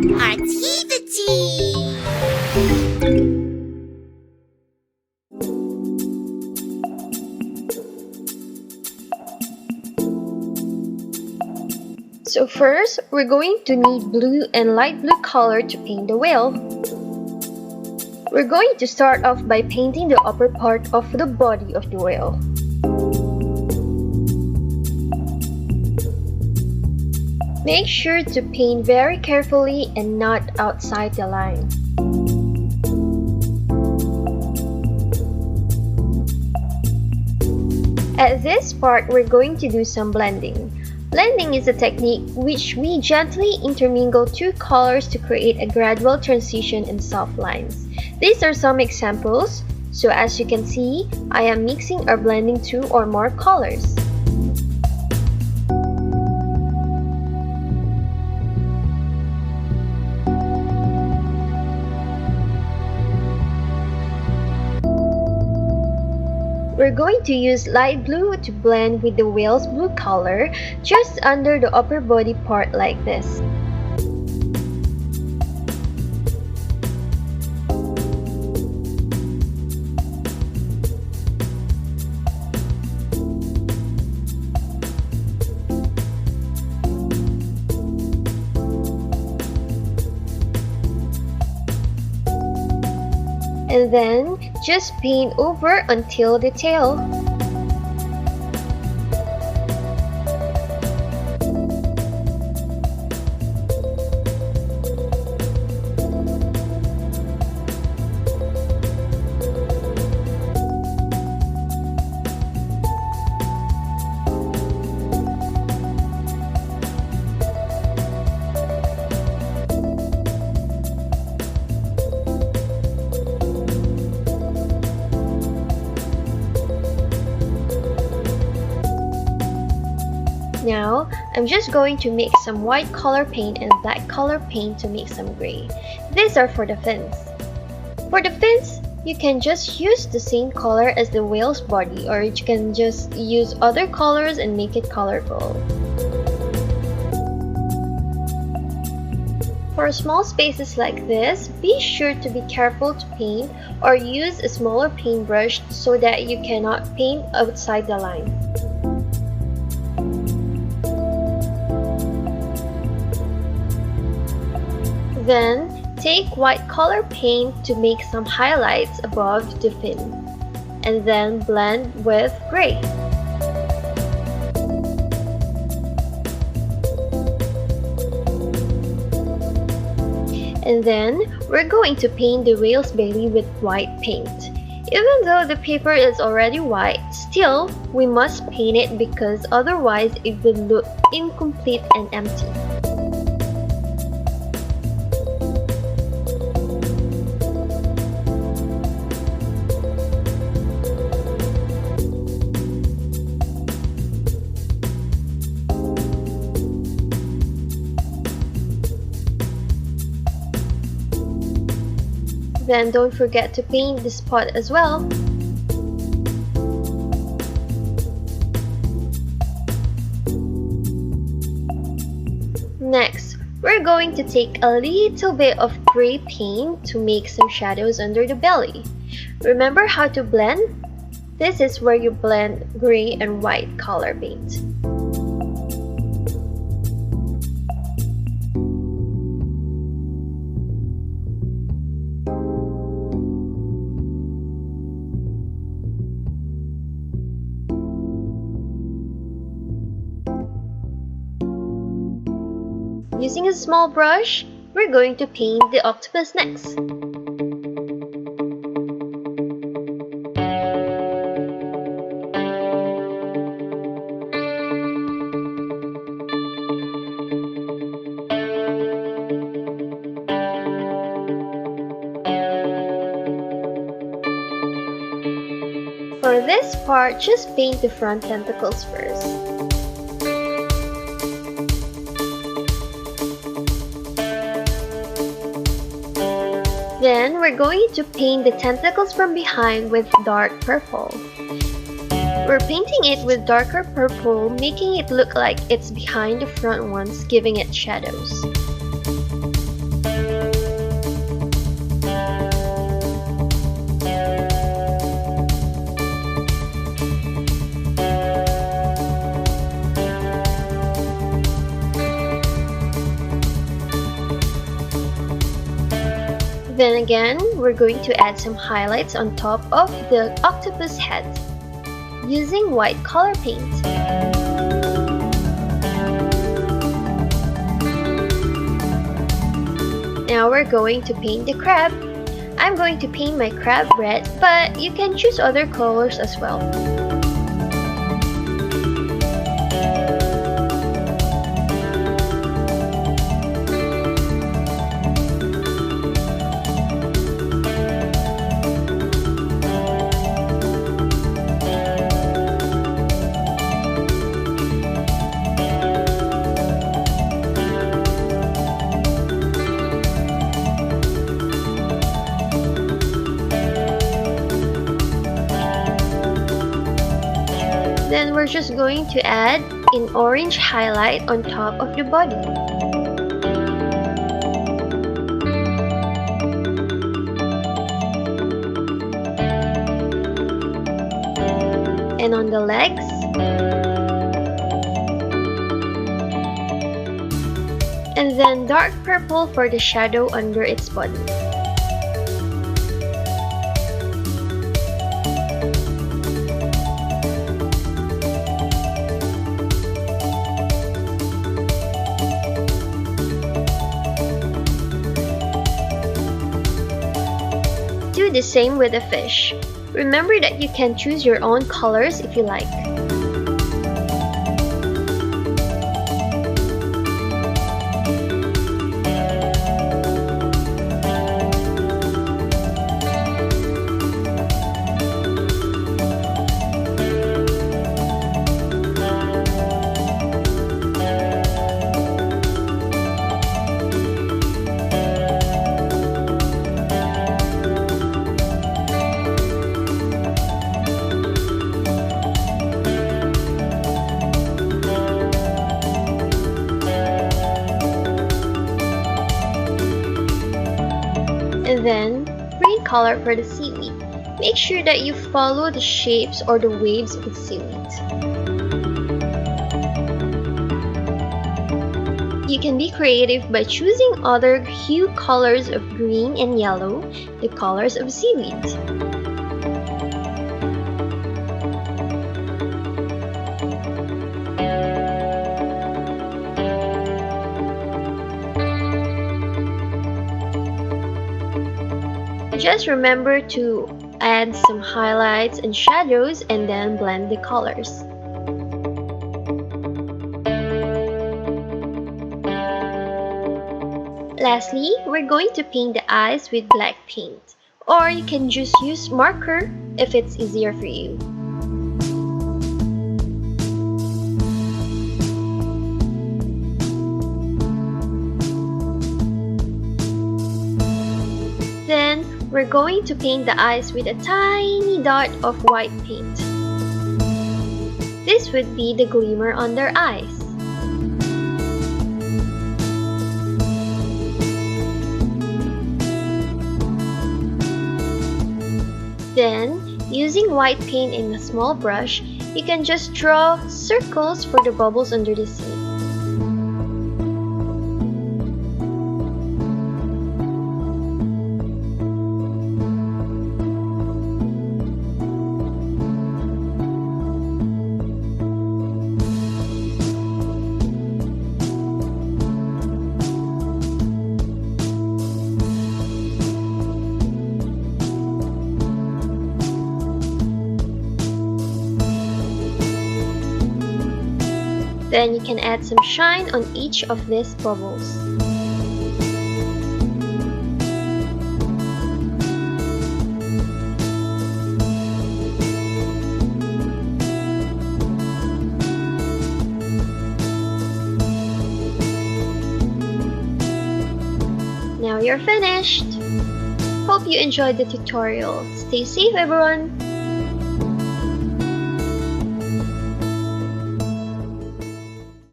Artivity! So first, we're going to need blue and light blue color to paint the whale. We're going to start off by painting the upper part of the body of the whale. Make sure to paint very carefully and not outside the line. At this part, we're going to do some blending. Blending is a technique which we gently intermingle two colors to create a gradual transition in soft lines. These are some examples. So as you can see, I am mixing or blending two or more colors. We're going to use light blue to blend with the whale's blue color just under the upper body part like this. And then just paint over until the tail. Now, I'm just going to mix some white color paint and black color paint to make some gray. These are for the fins. For the fins, you can just use the same color as the whale's body, or you can just use other colors and make it colorful. For small spaces like this, be sure to be careful to paint or use a smaller paintbrush so that you cannot paint outside the line. Then, take white color paint to make some highlights above the fin, and then blend with gray. And then, we're going to paint the whale's belly with white paint. Even though the paper is already white, still, we must paint it because otherwise it will look incomplete and empty. Then don't forget to paint this spot as well. Next, we're going to take a little bit of gray paint to make some shadows under the belly. Remember how to blend? This is where you blend gray and white color paint. Using a small brush, we're going to paint the octopus next. For this part, just paint the front tentacles first. Then we're going to paint the tentacles from behind with dark purple. We're painting it with darker purple, making it look like it's behind the front ones, giving it shadows. Then again, we're going to add some highlights on top of the octopus head using white color paint. Now we're going to paint the crab. I'm going to paint my crab red, but you can choose other colors as well. Then we're just going to add an orange highlight on top of the body. And on the legs. And then dark purple for the shadow under its body. Do the same with the fish. Remember that you can choose your own colors if you like. And then, green color for the seaweed. Make sure that you follow the shapes or the waves of the seaweed. You can be creative by choosing other hue colors of green and yellow, the colors of seaweed. Just remember to add some highlights and shadows and then blend the colors. Lastly, we're going to paint the eyes with black paint, or you can just use marker if it's easier for you. Then, we're going to paint the eyes with a tiny dot of white paint. This would be the glimmer on their eyes. Then, using white paint in a small brush, you can just draw circles for the bubbles under the sea. Then you can add some shine on each of these bubbles. Now you're finished! Hope you enjoyed the tutorial. Stay safe everyone!